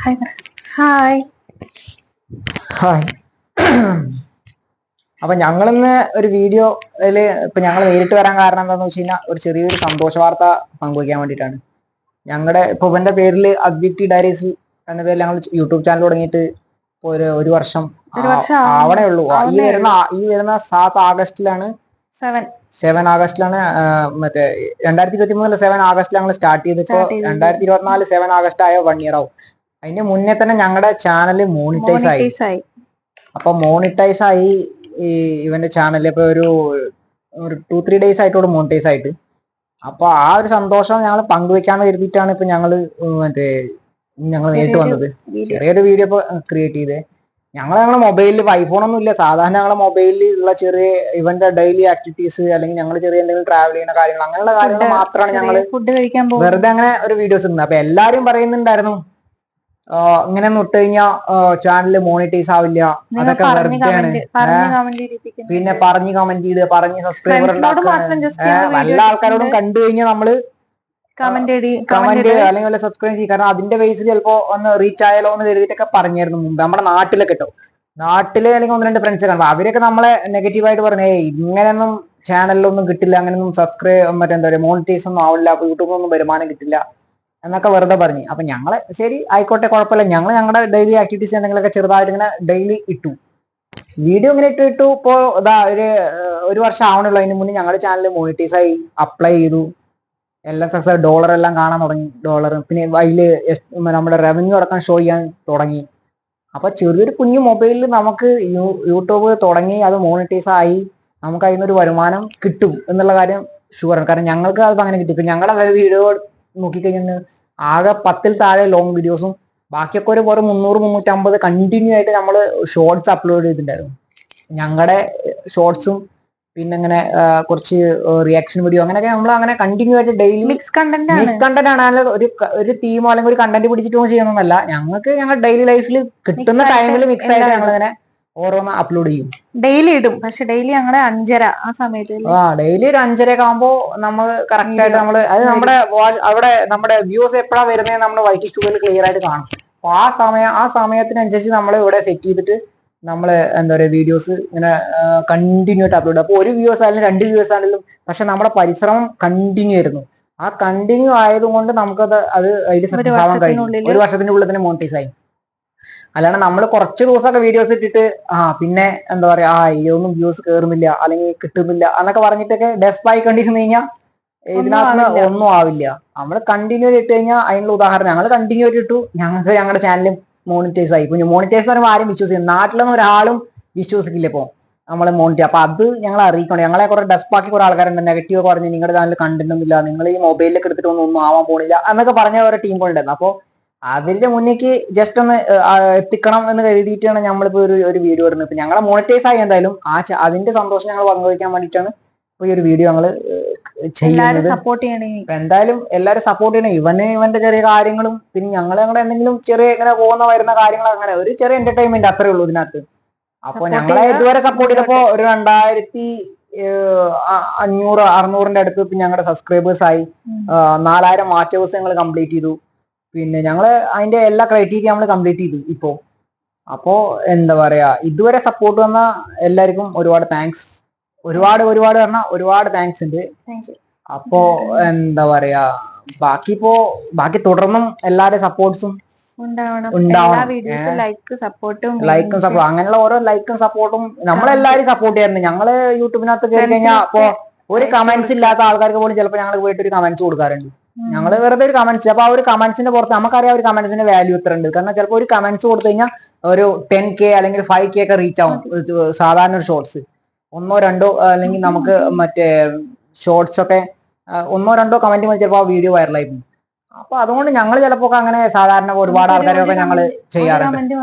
Hi hi hi. അപ്പൊ ഞങ്ങളിന്ന് ഒരു വീഡിയോയില് ഇപ്പൊ ഞങ്ങൾ നേരിട്ട് വരാൻ കാരണം എന്താണെന്ന് വെച്ച് കഴിഞ്ഞാൽ ഒരു ചെറിയൊരു സന്തോഷ വാർത്ത പങ്കുവയ്ക്കാൻ വേണ്ടിയിട്ടാണ്. ഞങ്ങളുടെ ഇപ്പൊ ഇവന്റെ പേരിൽ അദ്വിറ്റി ഡയറീസ് എന്ന പേരിൽ ഞങ്ങൾ യൂട്യൂബ് ചാനൽ തുടങ്ങിയിട്ട് ഇപ്പൊ ഒരു വർഷം ആവണേ ഉള്ളൂ. ഈ വരുന്ന 7 ആഗസ്റ്റിലാണ് 7 ആഗസ്റ്റിലാണ് മറ്റേ 2023 7 ആഗസ്റ്റിൽ ഞങ്ങൾ സ്റ്റാർട്ട് ചെയ്തിപ്പോ 2024 7 ആഗസ്റ്റ് ആയ 1 ഇയർ ആവും. അതിന്റെ മുന്നേ തന്നെ ഞങ്ങളുടെ ചാനൽ മോണിറ്റൈസ് ആയി. അപ്പൊ മോണിറ്റൈസ് ആയി ഈ ഇവന്റെ ചാനൽ ഇപ്പൊ ഒരു 2-3 ഡേയ്സ് ആയിട്ടോട് മോണിറ്റൈസ് ആയിട്ട്. അപ്പൊ ആ ഒരു സന്തോഷം ഞങ്ങൾ പങ്കുവെക്കാന്ന് കരുതിയിട്ടാണ് ഇപ്പൊ ഞങ്ങള് നേരിട്ട് വന്നത്. ചെറിയൊരു വീഡിയോ ഇപ്പൊ ക്രിയേറ്റ് ചെയ്തേ. ഞങ്ങളെ മൊബൈലിൽ ഐഫോൺ ഒന്നും ഇല്ല. സാധാരണ ഞങ്ങളെ മൊബൈലിൽ ഉള്ള ചെറിയ ഇവന്റെ ഡെയിലി ആക്ടിവിറ്റീസ് അല്ലെങ്കിൽ ഞങ്ങൾ ചെറിയ എന്തെങ്കിലും ട്രാവൽ ചെയ്യുന്ന കാര്യങ്ങൾ അങ്ങനെയുള്ള കാര്യങ്ങൾ മാത്രമാണ് ഞങ്ങൾ വെറുതെ അങ്ങനെ ഒരു വീഡിയോസ് ഇടുന്നത്. അപ്പൊ എല്ലാരും പറയുന്നുണ്ടായിരുന്നു ഇങ്ങനെ ഇട്ട് കഴിഞ്ഞാൽ ചാനൽ മോണിറ്റൈസ് ആവില്ല, അതൊക്കെ വെറുതെയാണ്. പിന്നെ പറഞ്ഞ് കമന്റ് ചെയ്ത് പറഞ്ഞ് സബ്സ്ക്രൈബർ നല്ല ആൾക്കാരോടും കണ്ടു കഴിഞ്ഞാൽ നമ്മള് കമന്റ് അല്ലെങ്കിൽ വല്ല സബ്സ്ക്രൈബ് ചെയ്യും. കാരണം അതിന്റെ ബേസിൽ ചിലപ്പോ ഒന്ന് റീച്ച് ആയാലോ എന്ന് കരുതിയിട്ടൊക്കെ പറഞ്ഞായിരുന്നു മുമ്പ്. നമ്മുടെ നാട്ടിലൊക്കെ കേട്ടോ, നാട്ടില് അല്ലെങ്കിൽ 1-2 ഫ്രണ്ട്സ് കാണും, അവരൊക്കെ നമ്മളെ നെഗറ്റീവായിട്ട് പറഞ്ഞു ഇങ്ങനെയൊന്നും ചാനലിലൊന്നും കിട്ടില്ല, അങ്ങനെയൊന്നും സബ്സ്ക്രൈബ് മറ്റെന്താ പറയുക മോണിറ്റൈസ് ഒന്നും ആവില്ല, അപ്പൊ യൂട്യൂബിലൊന്നും വരുമാനം കിട്ടില്ല എന്നൊക്കെ വെറുതെ പറഞ്ഞു. അപ്പൊ ഞങ്ങള് ശരി ആയിക്കോട്ടെ കുഴപ്പമില്ല, ഞങ്ങളുടെ ഡെയിലി ആക്ടിവിറ്റീസ് എന്തെങ്കിലുമൊക്കെ ചെറുതായിട്ട് ഇങ്ങനെ ഡെയിലി ഇട്ടു, വീഡിയോ ഇങ്ങനെ ഇട്ടു. ഇപ്പോ ഇതാ ഒരു വർഷം ആവണുള്ളൂ. അതിന് മുന്നേ ഞങ്ങളുടെ ചാനൽ മോണിറ്റൈസ് ആയി, അപ്ലൈ ചെയ്തു, എല്ലാം സക്സസ്, ഡോളർ എല്ലാം കാണാൻ തുടങ്ങി, ഡോളർ. പിന്നെ അതില് നമ്മുടെ റവന്യൂ അടക്കം ഷോ ചെയ്യാൻ തുടങ്ങി. അപ്പൊ ചെറിയൊരു കുഞ്ഞു മൊബൈലിൽ നമുക്ക് യൂട്യൂബ് തുടങ്ങി അത് മോണിറ്റൈസ് ആയി നമുക്ക് അതിനൊരു വരുമാനം കിട്ടും എന്നുള്ള കാര്യം ഷുവറാണ്. കാരണം ഞങ്ങൾക്ക് അത് അങ്ങനെ കിട്ടി. ഇപ്പൊ ഞങ്ങളുടെ വീഡിയോ നോക്കിക്കഴിഞ്ഞാൽ ആകെ 10-ൽ താഴെ ലോങ് വീഡിയോസും ബാക്കിയൊക്കെ ഒരു 300-350 കണ്ടിന്യൂ ആയിട്ട് നമ്മൾ ഷോർട്സ് അപ്ലോഡ് ചെയ്തിട്ടുണ്ടായിരുന്നു. ഞങ്ങളുടെ ഷോർട്സും പിന്നെ ഇങ്ങനെ കുറച്ച് റിയാക്ഷൻ വീഡിയോ അങ്ങനെയൊക്കെ നമ്മൾ അങ്ങനെ കണ്ടിന്യൂ ആയിട്ട് ഡെയിലി മിക്സ് കണ്ടന്റ് ആണ്. ഒരു തീമോ അല്ലെങ്കിൽ ഒരു കണ്ടന്റ് പിടിച്ചിട്ടോ ചെയ്യുന്നതല്ല, ഞങ്ങൾക്ക് ഞങ്ങൾ ഡെയിലി ലൈഫിൽ കിട്ടുന്ന ടൈമിൽ മിക്സ് ആയിട്ട് ഞങ്ങൾ അങ്ങനെ ഓരോന്ന് അപ്ലോഡ് ചെയ്യും. ഡെയിലി ഇടും, പക്ഷെ ഡെയിലി ഞങ്ങളെ 5:30 ആ സമയത്ത് ഡെയിലി ഒരു 5:30 ഒക്കെ ആകുമ്പോൾ നമ്മൾ കറക്റ്റ് ആയിട്ട് നമ്മള് അത് അവിടെ നമ്മുടെ വ്യൂസ് എപ്പോഴാണ് വരുന്നത് നമ്മൾ വൈറ്റ് സ്റ്റുഡിയോയിൽ ക്ലിയർ ആയിട്ട് കാണും. അപ്പൊ ആ സമയത്തിനനുസരിച്ച് നമ്മൾ ഇവിടെ സെറ്റ് ചെയ്തിട്ട് നമ്മള് എന്താ പറയുക വീഡിയോസ് ഇങ്ങനെ കണ്ടിന്യൂ ആയിട്ട് അപ്ലോഡ്. അപ്പൊ 1 വ്യൂസ് ആയാലും 2 വ്യൂസ് ആണെങ്കിലും പക്ഷെ നമ്മുടെ പരിശ്രമം കണ്ടിന്യൂ ആയിരുന്നു. ആ കണ്ടിന്യൂ ആയതുകൊണ്ട് നമുക്കത് അതിൽ സക്സസ് ആവാൻ കഴിഞ്ഞു. 1 വർഷത്തിന്റെ ഉള്ളിൽ തന്നെ മോണിറ്റൈസ് ആയി. അല്ലാണ്ട് നമ്മൾ കുറച്ച് ദിവസമൊക്കെ വീഡിയോസ് ഇട്ടിട്ട് പിന്നെ എന്താ പറയാ ഇതൊന്നും വ്യൂസ് കയറുന്നില്ല അല്ലെങ്കിൽ കിട്ടുന്നില്ല എന്നൊക്കെ പറഞ്ഞിട്ടൊക്കെ ഡെസ്പായി കണ്ടിരുന്നു കഴിഞ്ഞാൽ ഇതിനകത്ത് ഒന്നും ആവില്ല. നമ്മൾ കണ്ടിന്യൂ ഇട്ട് കഴിഞ്ഞാൽ അതിനുള്ള ഉദാഹരണം ഞങ്ങൾ കണ്ടിന്യൂ ഇട്ടു, ഞങ്ങൾക്ക് ഞങ്ങളുടെ ചാനൽ മോണിറ്റൈസ് ആയി. ഇപ്പൊ മോണിറ്റൈസ് എന്ന് പറയുമ്പോൾ ആരും വിശ്വസിക്കും, നാട്ടിലൊന്നും ഒരാളും വിശ്വസിക്കില്ല ഇപ്പൊ നമ്മളെ മോണിറ്റൈസ്. അപ്പൊ അത് ഞങ്ങൾ അറിയിക്കണം. ഞങ്ങളെ കുറെ ഡെസ്പാക്കി കുറെ ആൾക്കാരുണ്ട്, നെഗറ്റീവ് പറഞ്ഞ് നിങ്ങളുടെ ചാനൽ കണ്ടന്റ് ഒന്നുമില്ല, നിങ്ങൾ ഈ മൊബൈലിലേക്ക് എടുത്തിട്ട് ഒന്നും ആവാൻ പോണില്ല എന്നൊക്കെ പറഞ്ഞ ഓരോ ടീമുകളുണ്ടായിരുന്നു. അപ്പൊ അതിന്റെ മുന്നേക്ക് ജസ്റ്റ് ഒന്ന് എത്തിക്കണം എന്ന് കരുതിയിട്ടാണ് നമ്മളിപ്പോ ഒരു വീഡിയോ ഇടുന്നത്. ഇപ്പൊ ഞങ്ങളെ മോണിറ്റൈസ് ആയി എന്തായാലും അതിന്റെ സന്തോഷം ഞങ്ങൾ പങ്കുവയ്ക്കാൻ വേണ്ടിയിട്ടാണ് ഇപ്പൊ ഈ ഒരു വീഡിയോ ഞങ്ങൾ ചെയ്യുന്നത്. എന്തായാലും എല്ലാവരും സപ്പോർട്ട് ചെയ്യണം. ഇവന്റെ ചെറിയ കാര്യങ്ങളും പിന്നെ ഞങ്ങളുടെ എന്തെങ്കിലും ചെറിയ ഇങ്ങനെ വരുന്ന കാര്യങ്ങൾ, അങ്ങനെ ഒരു ചെറിയ എന്റർടൈൻമെന്റ് അത്രേ ഉള്ളൂ ഇതിനകത്ത്. അപ്പൊ ഞങ്ങളെ ഇതുവരെ സപ്പോർട്ട് ചെയ്തപ്പോ ഒരു 2500-600ന്റെ അടുത്ത് ഞങ്ങളുടെ സബ്സ്ക്രൈബേഴ്സ് ആയി. 4000 വാച്ച് അവേഴ്സ് ഞങ്ങൾ കംപ്ലീറ്റ് ചെയ്തു. പിന്നെ ഞങ്ങള് അതിന്റെ എല്ലാ ക്രൈറ്റീരിയ നമ്മൾ കംപ്ലീറ്റ് ചെയ്തു ഇപ്പോ. അപ്പോ എന്താ പറയാ, ഇതുവരെ സപ്പോർട്ട് വന്ന എല്ലാവർക്കും ഒരുപാട് താങ്ക്സ്. ഒരുപാട് താങ്ക്സ് ഉണ്ട്. അപ്പോ എന്താ പറയാ, ബാക്കി തുടർന്നും എല്ലാവരുടെ സപ്പോർട്ട്സും ഉണ്ടാവണം. ലൈക്കും സപ്പോർട്ടും അങ്ങനെയുള്ള ഓരോ ലൈക്കും സപ്പോർട്ടും നമ്മളെല്ലാരും സപ്പോർട്ട് ചെയ്യാറുണ്ട്. ഞങ്ങള് യൂട്യൂബിനകത്ത് കയറി കഴിഞ്ഞാൽ അപ്പൊ ഒരു കമന്റ്സ് ഇല്ലാത്ത ആൾക്കാർക്ക് പോലും ചിലപ്പോൾ ഞങ്ങൾ പോയിട്ട് ഒരു കമന്റ്സ് കൊടുക്കാറുണ്ട്. ഞങ്ങള് വെറുതെ ഒരു കമന്റ്സ്, അപ്പൊ ആ ഒരു കമന്റ്സിന്റെ പുറത്ത് നമുക്കറിയാം ഒരു കമന്റ്സിന്റെ വാല്യൂ എത്ര ഉണ്ട്. കാരണം ചിലപ്പോൾ ഒരു കമന്റ്സ് കൊടുത്തു കഴിഞ്ഞാൽ ഒരു 10K അല്ലെങ്കിൽ 5K ഒക്കെ റീച്ച് ആവും സാധാരണ ഒരു ഷോർട്സ്. 1-2 അല്ലെങ്കിൽ നമുക്ക് മറ്റേ ഷോർട്സ് ഒക്കെ 1-2 കമന്റ് മതി ചിലപ്പോൾ ആ വീഡിയോ വൈറലായി പോകും. അപ്പൊ അതുകൊണ്ട് ഞങ്ങൾ ചിലപ്പോ അങ്ങനെ സാധാരണ ഒരുപാട് ആൾക്കാരൊക്കെ ഞങ്ങള് ചെയ്യാറുണ്ട്.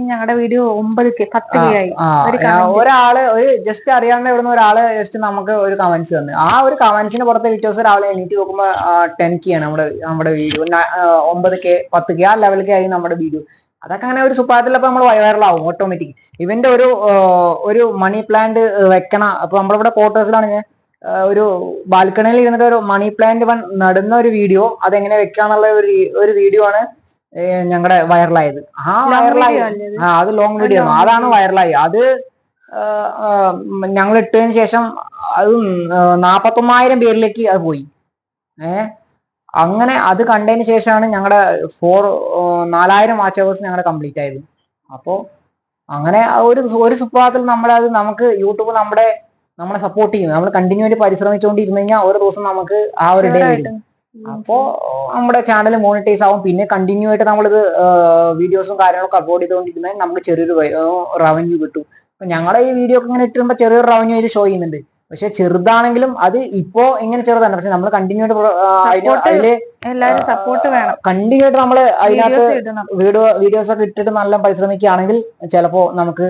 ഞങ്ങളുടെ വീഡിയോ 9K 10K ആയി. ഒരാള് ജസ്റ്റ് അറിയാവുന്ന ഇവിടുന്ന് ഒരാള് ജസ്റ്റ് നമുക്ക് ഒരു കമന്റ്സ് തന്നു. ആ ഒരു കമന്റ്സിന് പുറത്തെ വീഡിയോസ് രാവിലെ എണീറ്റ് നോക്കുമ്പോ 10K ആണ് നമ്മുടെ വീഡിയോ. 9K 10K ആ ലെവലിലേക്ക് ആയി നമ്മുടെ വീഡിയോ. അതൊക്കെ അങ്ങനെ ഒരു സുപ്രഭാതത്തിലപ്പോ നമ്മൾ വൈറലാവും ഓട്ടോമാറ്റിക്. ഇവന്റെ ഒരു മണി പ്ലാന്റ് വെക്കണം. അപ്പൊ നമ്മളിവിടെ ക്വാർട്ടേഴ്സിലാണ് ഞാൻ ഒരു ബാൽക്കണിയിൽ ഇരുന്നിട്ട് ഒരു മണി പ്ലാന്റ് നടുന്ന ഒരു വീഡിയോ, അതെങ്ങനെ വെക്കാന്നുള്ള ഒരു വീഡിയോ ആണ് ഞങ്ങളുടെ വൈറലായത്. ആ വൈറലായി, അത് ലോങ് വീഡിയോ ആണ്, അതാണ് വൈറലായി. അത് ഞങ്ങൾ ഇട്ടതിന് ശേഷം അത് 41,000 പേരിലേക്ക് അത് പോയി. അങ്ങനെ അത് കണ്ടതിന് ശേഷമാണ് ഞങ്ങളുടെ 4,000 വാച്ച് അവേഴ്സ് ഞങ്ങളുടെ കംപ്ലീറ്റ് ആയത്. അപ്പോ അങ്ങനെ ഒരു സുപ്രഭാതത്തിൽ നമുക്ക് യൂട്യൂബ് നമ്മളെ സപ്പോർട്ട് ചെയ്യും. നമ്മൾ കണ്ടിന്യൂ ആയിട്ട് പരിശ്രമിച്ചുകൊണ്ടിരുന്നു കഴിഞ്ഞാൽ ഒരു ദിവസം നമുക്ക് ആ ഒരു ഡേ വരും. അപ്പോ നമ്മുടെ ചാനൽ മോണിറ്റൈസ് ആവും. പിന്നെ കണ്ടിന്യൂ ആയിട്ട് നമ്മളിത് വീഡിയോസും കാര്യങ്ങളൊക്കെ അപ്ലോഡ് ചെയ്തുകൊണ്ടിരുന്നാൽ നമുക്ക് ചെറിയൊരു റവന്യൂ കിട്ടും. അപ്പൊ ഞങ്ങളുടെ ഈ വീഡിയോ ഒക്കെ ഇങ്ങനെ ഇട്ടുമ്പോൾ ചെറിയൊരു റവന്യൂ അതിൽ ഷോ ചെയ്യുന്നുണ്ട്. പക്ഷെ ചെറുതാണെങ്കിലും അത് ഇപ്പോ ഇങ്ങനെ ചെറുതാണ്. പക്ഷെ നമ്മൾ കണ്ടിന്യൂ ആയിട്ട് അതില് കണ്ടിന്യൂ ആയിട്ട് നമ്മള് അതിനകത്ത് വീഡിയോസ് ഒക്കെ ഇട്ടിട്ട് നല്ല പരിശ്രമിക്കുകയാണെങ്കിൽ ചിലപ്പോ നമുക്ക്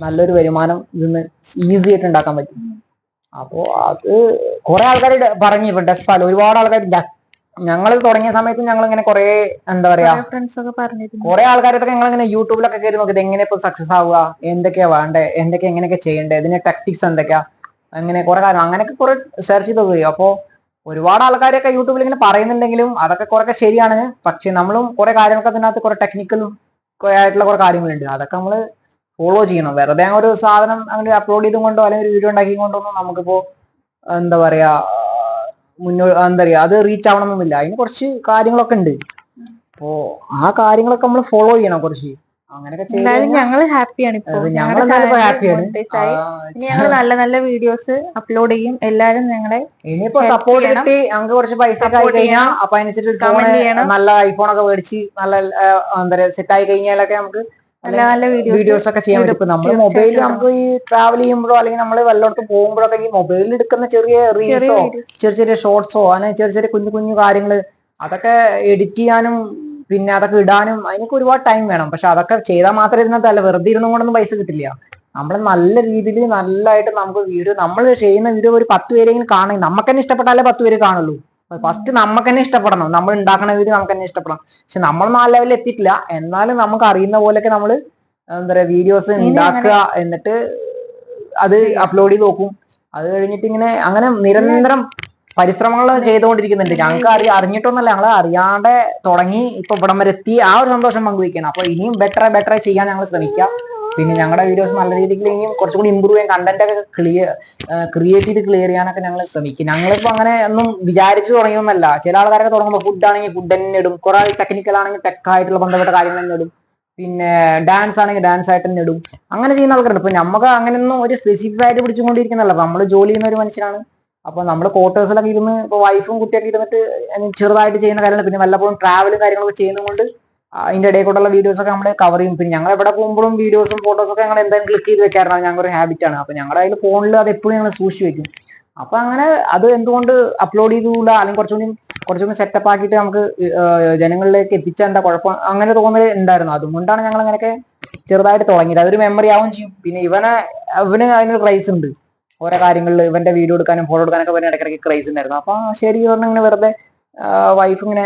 നല്ലൊരു വരുമാനം ഇതിന്ന് ഈസി ആയിട്ട് ഉണ്ടാക്കാൻ പറ്റും. അപ്പോ അത് കുറെ ആൾക്കാർ പറഞ്ഞു. ഇപ്പൊ ഡെസ്പാൽ ഒരുപാട് ആൾക്കാർ ഞങ്ങൾ തുടങ്ങിയ സമയത്ത് ഞങ്ങൾ ഇങ്ങനെ കുറെ എന്താ പറയാ കുറെ ആൾക്കാരൊക്കെ ഞങ്ങൾ ഇങ്ങനെ യൂട്യൂബിലൊക്കെ കയറി നോക്കിയത് എങ്ങനെ ഇപ്പൊ സക്സസ് ആവുക, എന്തൊക്കെയാ വേണ്ടേ, എങ്ങനെയൊക്കെ ചെയ്യേണ്ടത്, ഇതിന്റെ ടാക്ടിക്സ് എന്തൊക്കെയാ, അങ്ങനെ കുറെ കാര്യം അങ്ങനെയൊക്കെ കുറെ സെർച്ച് ചെയ്ത് പോയി. അപ്പോ ഒരുപാട് ആൾക്കാരൊക്കെ യൂട്യൂബിൽ ഇങ്ങനെ പറയുന്നുണ്ടെങ്കിലും അതൊക്കെ കുറെ ശരിയാണ്. പക്ഷെ നമ്മളും കുറെ കാര്യങ്ങളൊക്കെ അതിനകത്ത് കുറെ ടെക്നിക്കലും ആയിട്ടുള്ള കുറെ കാര്യങ്ങളുണ്ട്. അതൊക്കെ നമ്മള് ഫോളോ ചെയ്യണം. വെറുതെ ഒരു സാധനം അങ്ങനെ അപ്ലോഡ് ചെയ്തുകൊണ്ടോ അല്ലെങ്കിൽ ഒരു വീഡിയോ ഉണ്ടാക്കിക്കൊണ്ടൊന്നും നമുക്കിപ്പോ എന്താ പറയാ അത് റീച്ച് ആവണമെന്നില്ല. അതിന് കുറച്ച് കാര്യങ്ങളൊക്കെ ഉണ്ട്. അപ്പോ ആ കാര്യങ്ങളൊക്കെ നമ്മൾ ഫോളോ ചെയ്യണം കുറച്ച്. അങ്ങനെയൊക്കെ ഞങ്ങൾ ഹാപ്പിയാണ്. ഞങ്ങൾ നല്ല നല്ല വീഡിയോസ് അപ്ലോഡ് ചെയ്യും. എല്ലാരും ഞങ്ങളെ ഇനിയിപ്പോ സപ്പോർട്ട് കിട്ടി ഞങ്ങൾക്ക് കുറച്ച് പൈസ ഒക്കെ ആയി കഴിഞ്ഞാൽ അപ്പൊ അനുസരിച്ച് ഫോൺ, നല്ല ഐഫോൺ ഒക്കെ മേടിച്ച് നല്ല എന്താ പറയാ സെറ്റ് ആയി കഴിഞ്ഞാലൊക്കെ നമുക്ക് നല്ല വീഡിയോസ് ഒക്കെ ചെയ്യാൻ പറ്റും. ഇപ്പൊ നമ്മൾ മൊബൈലിൽ നമുക്ക് ഈ ട്രാവൽ ചെയ്യുമ്പോഴോ അല്ലെങ്കിൽ നമ്മൾ വല്ലയിടത്തും പോകുമ്പോഴൊക്കെ ഈ മൊബൈലിൽ എടുക്കുന്ന ചെറിയ റീൽസോ ചെറിയ ഷോർട്സോ അങ്ങനെ ചെറിയ കുഞ്ഞു കാര്യങ്ങള് അതൊക്കെ എഡിറ്റ് ചെയ്യാനും പിന്നെ അതൊക്കെ ഇടാനും അതിനൊക്കെ ഒരുപാട് ടൈം വേണം. പക്ഷെ അതൊക്കെ ചെയ്താൽ മാത്രമേ ഇരുന്നതല്ല, വെറുതെ ഇരുന്നും കൊണ്ടൊന്നും പൈസ കിട്ടില്ല. നമ്മൾ നല്ല രീതിയിൽ നല്ലതായിട്ട് നമുക്ക് വീഡിയോ, നമ്മൾ ചെയ്യുന്ന വീഡിയോ ഒരു 10 പേരെങ്കിലും കാണും. നമുക്ക് തന്നെ ഇഷ്ടപ്പെട്ടാലേ 10 പേര് കാണുള്ളൂ. ഫസ്റ്റ് നമുക്ക് തന്നെ ഇഷ്ടപ്പെടണം. നമ്മൾ ഉണ്ടാക്കുന്ന വീഡിയോ നമുക്ക് തന്നെ ഇഷ്ടപ്പെടണം. പക്ഷെ നമ്മൾ ആ ലെവലിൽ എത്തിയിട്ടില്ല. എന്നാലും നമുക്ക് അറിയുന്ന പോലെയൊക്കെ നമ്മള് എന്താ പറയാ വീഡിയോസ് ഉണ്ടാക്കുക, എന്നിട്ട് അത് അപ്ലോഡ് ചെയ്ത് നോക്കും. അത് കഴിഞ്ഞിട്ട് അങ്ങനെ നിരന്തരം പരിശ്രമങ്ങൾ ചെയ്തുകൊണ്ടിരിക്കുന്നുണ്ട്. ഞങ്ങൾക്ക് അറിഞ്ഞിട്ടൊന്നല്ല, ഞങ്ങൾ അറിയാണ്ട് തുടങ്ങി ഇപ്പൊ ഇവിടം വരെ എത്തി. ആ ഒരു സന്തോഷം പങ്കുവയ്ക്കണം. അപ്പൊ ഇനിയും ബെറ്റർ ചെയ്യാൻ ഞങ്ങൾ ശ്രമിക്കാം. പിന്നെ ഞങ്ങളുടെ വീഡിയോസ് നല്ല രീതിയിൽ ഇനിയും കുറച്ചുകൂടി ഇമ്പ്രൂവ് ചെയ്യാൻ, കണ്ടന്റ് ഒക്കെ ക്രിയേറ്റ് ചെയ്ത് ക്ലിയർ ചെയ്യാനൊക്കെ ഞങ്ങൾ ശ്രമിക്കും. ഞങ്ങളിപ്പോ അങ്ങനെ ഒന്നും വിചാരിച്ചു തുടങ്ങിയൊന്നല്ല. ചില ആൾക്കാരൊക്കെ തുടങ്ങുമ്പോൾ ഫുഡ് ആണെങ്കിൽ ഫുഡ് തന്നെ ഇടും, കുറെ ടെക്നിക്കൽ ആണെങ്കിൽ ടെക്കായിട്ടുള്ള ബന്ധപ്പെട്ട കാര്യങ്ങൾ തന്നെ ഇടും, പിന്നെ ഡാൻസ് ആണെങ്കിൽ ഡാൻസ് ആയിട്ട് തന്നെ ഇടും. അങ്ങനെ ചെയ്യുന്ന ആൾക്കാരുണ്ട്. ഇപ്പൊ നമുക്ക് അങ്ങനെയൊന്നും ഒരു സ്പെസിഫിക് ആയിട്ട് പിടിച്ചുകൊണ്ടിരിക്കുന്നല്ല. നമ്മൾ ജോലി ചെയ്യുന്ന ഒരു മനുഷ്യനാണ്. അപ്പൊ നമ്മൾ ക്വാർട്ടേഴ്സിലൊക്കെ ഇരുന്ന് ഇപ്പൊ വൈഫും കുട്ടിയൊക്കെ ഇരുന്നിട്ട് ചെറുതായിട്ട് ചെയ്യുന്ന കാര്യങ്ങൾ, പിന്നെ വല്ലപ്പോഴും ട്രാവലും കാര്യങ്ങളൊക്കെ ചെയ്യുന്നതുകൊണ്ട് അതിന്റെ ഇടയിൽ കൂടെയുള്ള വീഡിയോസ് ഒക്കെ നമ്മൾ കവർ ചെയ്യും. പിന്നെ ഞങ്ങൾ എവിടെ പോകുമ്പോഴും വീഡിയോസും ഫോട്ടോസും ഒക്കെ ഞങ്ങൾ എന്തായാലും ക്ലിക്ക് ചെയ്ത് വെക്കാറുണ്ട്. ഞങ്ങളുടെ ഒരു ഹാബിറ്റാണ്. അപ്പൊ ഞങ്ങളുടെ അതിൽ ഫോണിൽ അത് എപ്പോഴും ഞങ്ങൾ സൂക്ഷിച്ചു വെക്കും. അപ്പൊ അങ്ങനെ അത് എന്തുകൊണ്ട് അപ്ലോഡ് ചെയ്തുകൂടാ, അല്ലെങ്കിൽ കുറച്ചുകൂടി സെറ്റപ്പ് ആക്കിയിട്ട് നമുക്ക് ജനങ്ങളിലേക്ക് എത്തിച്ചാൽ എന്താ കുഴപ്പം, അങ്ങനെ തോന്നൽ ഉണ്ടായിരുന്നു. അതുകൊണ്ടാണ് ഞങ്ങൾ അങ്ങനെയൊക്കെ ചെറുതായിട്ട് തുടങ്ങിയത്. അതൊരു മെമ്മറി ആവും ചെയ്യും. പിന്നെ ഇവന് അതിനൊരു ക്രൈസ് ഉണ്ട്. ഓരോ കാര്യങ്ങളിൽ ഇവന്റെ വീഡിയോ എടുക്കാനും ഫോട്ടോ എടുക്കാനൊക്കെ ഇവന് ഇടയ്ക്കിടയ്ക്ക് ക്രൈസ് ഉണ്ടായിരുന്നു. അപ്പൊ ശരി പറഞ്ഞ ഇങ്ങനെ വെറുതെ വൈഫ് ഇങ്ങനെ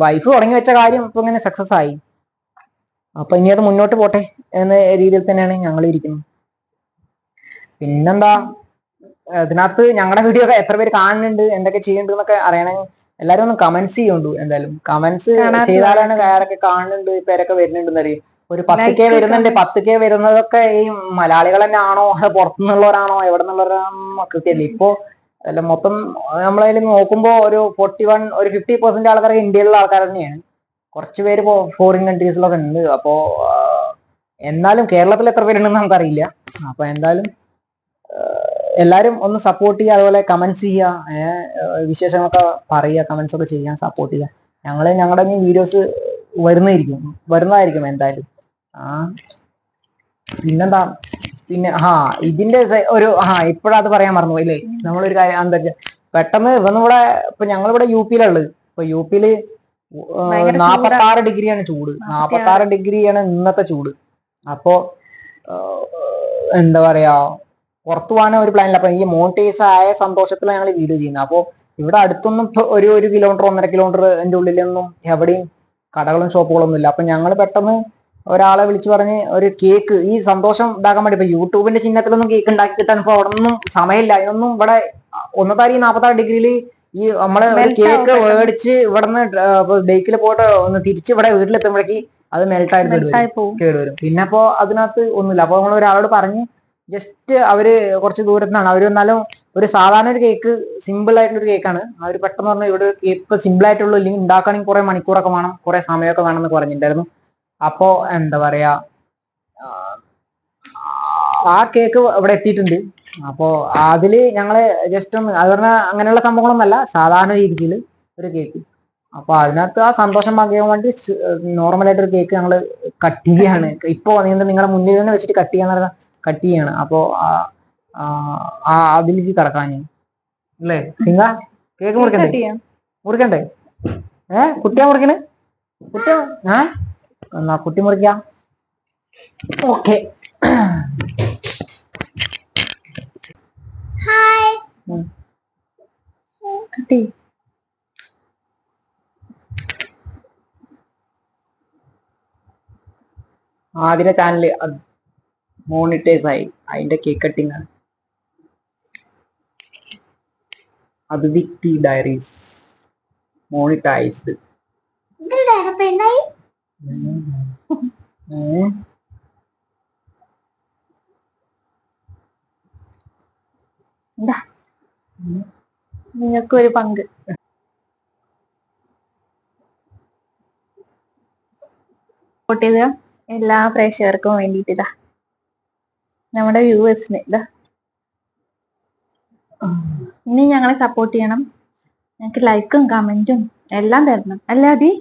വൈഫ് തുടങ്ങി വെച്ച കാര്യം ഇപ്പൊ ഇങ്ങനെ സക്സസ് ആയി. അപ്പൊ ഇനി അത് മുന്നോട്ട് പോട്ടെ എന്ന രീതിയിൽ തന്നെയാണ് ഞങ്ങൾ ഇരിക്കുന്നത്. പിന്നെന്താ, അതിനകത്ത് ഞങ്ങളുടെ വീഡിയോ ഒക്കെ എത്ര പേര് കാണുന്നുണ്ട്, എന്തൊക്കെ ചെയ്യുന്നുണ്ട് എന്നൊക്കെ അറിയണമെങ്കിൽ എല്ലാരും ഒന്ന് കമന്റ്സ് ചെയ്യുന്നുണ്ട്. എന്തായാലും കമന്റ്സ് ചെയ്താലാണ് ആരൊക്കെ കാണുന്നുണ്ട്, പേരൊക്കെ വരുന്നുണ്ടെന്ന് അറിയും. ഒരു 10K വരുന്നുണ്ട്. 10K വരുന്നതൊക്കെ ഈ മലയാളികൾ തന്നെ ആണോ, പുറത്തുനിന്നുള്ളവരാണോ, എവിടെ നിന്നുള്ളവരാണോ കൃത്യല്ല. ഇപ്പോ അല്ല മൊത്തം നമ്മളതിൽ നോക്കുമ്പോ ഒരു 50% ആൾക്കാർക്ക് ഇന്ത്യയിലുള്ള ആൾക്കാർ തന്നെയാണ്. കുറച്ച് പേര് ഫോറിൻ കൺട്രീസിലൊക്കെ ഉണ്ട്. അപ്പോ എന്നാലും കേരളത്തിൽ എത്ര പേരുണ്ടെന്ന് നമുക്കറിയില്ല. അപ്പൊ എന്തായാലും എല്ലാരും ഒന്ന് സപ്പോർട്ട് ചെയ്യുക, അതുപോലെ കമന്റ്സ് ചെയ്യുക, വിശേഷങ്ങളൊക്കെ പറയുക, കമന്റ്സ് ഒക്കെ ചെയ്യാൻ സപ്പോർട്ട് ചെയ്യുക. ഞങ്ങളുടെ വീഡിയോസ് വരുന്നതായിരിക്കും എന്തായാലും. പിന്നെന്താ, പിന്നെ ഇതിന്റെ ഇപ്പോഴത് പറയാൻ മറന്നുപോയി അല്ലേ. നമ്മളൊരു കാര്യം എന്താ വെച്ചാൽ പെട്ടെന്ന് ഇവന്നിവിടെ ഇപ്പൊ ഞങ്ങളിവിടെ UP-യിലുള്ളത്. ഇപ്പൊ UP-യില് 46 ഡിഗ്രിയാണ് ചൂട്. 46 ഡിഗ്രിയാണ് ഇന്നത്തെ ചൂട്. അപ്പോ എന്താ പറയാ പുറത്തു പോകാൻ ഒരു പ്ലാനില്ല. അപ്പൊ ഈ മോണിറ്റൈസ് ആയ സന്തോഷത്തിലാണ് ഞങ്ങൾ വീഡിയോ ചെയ്യുന്നത്. അപ്പൊ ഇവിടെ അടുത്തൊന്നും ഒരു 1 കിലോമീറ്റർ 1.5 കിലോമീറ്ററിന്റെ ഉള്ളിലൊന്നും എവിടെയും കടകളും ഷോപ്പുകളൊന്നും ഇല്ല. അപ്പൊ ഞങ്ങൾ പെട്ടെന്ന് ഒരാളെ വിളിച്ചു പറഞ്ഞ് ഒരു കേക്ക്, ഈ സന്തോഷം ഇതാക്കാൻ വേണ്ടി, ഇപ്പൊ യൂട്യൂബിന്റെ ചിഹ്നത്തിലൊന്നും കേക്ക് ഉണ്ടാക്കി കിട്ടാൻ ഇപ്പൊ അവിടെ ഒന്നും സമയമില്ല. അതിനൊന്നും ഇവിടെ 46 ഡിഗ്രിയിൽ ഈ നമ്മള് ഒരു Melt കേക്ക് ആവും പെട്ടെന്ന്. മേടിച്ച് ഇവിടുന്ന് ബേക്കിൽ പോയിട്ട് ഒന്ന് തിരിച്ച് ഇവിടെ വീട്ടിലെത്തുമ്പോഴേക്ക് അത് മെൽട്ടായിട്ട് മെൽട്ടായി പോവും. കേടുവരും. പിന്നെ അപ്പോ അതിനകത്ത് ഒന്നുമില്ല. അപ്പൊ നമ്മൾ ഒരാളോട് പറഞ്ഞ് ജസ്റ്റ് അവര് കുറച്ച് ദൂരത്തു നിന്നാണ് അവര് എന്നാലും ഒരു സാധാരണ ഒരു കേക്ക് സിമ്പിൾ ആയിട്ടുള്ള ഒരു കേക്കാണ്. അവർ പെട്ടെന്ന് പറഞ്ഞാൽ ഇവിടെ കേക്ക് സിമ്പിൾ ആയിട്ടുള്ള ഇല്ലെങ്കിൽ ഉണ്ടാക്കണമെങ്കിൽ കുറെ മണിക്കൂറൊക്കെ വേണം, കുറെ സമയമൊക്കെ വേണം എന്ന് പറഞ്ഞിട്ടുണ്ടായിരുന്നു. അപ്പോ എന്താ പറയാ, ആ കേക്ക് ഇവിടെ എത്തിയിട്ടുണ്ട്. അപ്പോ അതില് ഞങ്ങള് ജസ്റ്റ് ഒന്ന് അത് പറഞ്ഞാൽ അങ്ങനെയുള്ള സംഭവങ്ങളൊന്നല്ല, സാധാരണ രീതിയിൽ ഒരു കേക്ക്. അപ്പൊ അതിനകത്ത് ആ സന്തോഷം പങ്കുവയ്ക്കാൻ വേണ്ടി നോർമലായിട്ട് ഒരു കേക്ക് ഞങ്ങള് കട്ട് ചെയ്യാണ്. ഇപ്പൊ നിങ്ങളുടെ മുന്നിൽ തന്നെ വെച്ചിട്ട് കട്ട് ചെയ്യാന്ന് കട്ട് ചെയ്യാണ്. അപ്പോ അതിലേക്ക് കടക്കാൻ അല്ലേ സിംഗ കേക്ക് മുറിക്കണ്ടേ? മുറിക്കണ്ടേ? കുട്ടിയാ മുറിക്കണ്? കുട്ടിയാ എന്നാ കുട്ടി മുറിക്കാം. ഓക്കെ. കിട്ടി. ആദ്യ ചാനല് മോണിറ്റൈസ് ആയി, അതിന്റെ കേക്ക് കട്ടിങ് ആണ്. അദ്വിറ്റി ഡയറീസ് മോണിറ്റൈസ്ഡ്. നിങ്ങൾക്ക് ഒരു പങ്ക്. സപ്പോർട്ട് ചെയ്ത എല്ലാ പ്രേക്ഷകർക്കും വേണ്ടിയിട്ട് ഇതാ, നമ്മുടെ വ്യൂവേഴ്സിന് ഇതാ. ഇനി ഞങ്ങളെ സപ്പോർട്ട് ചെയ്യണം. ഞങ്ങൾക്ക് ലൈക്കും കമന്റും എല്ലാം തരണം. അല്ലാതെ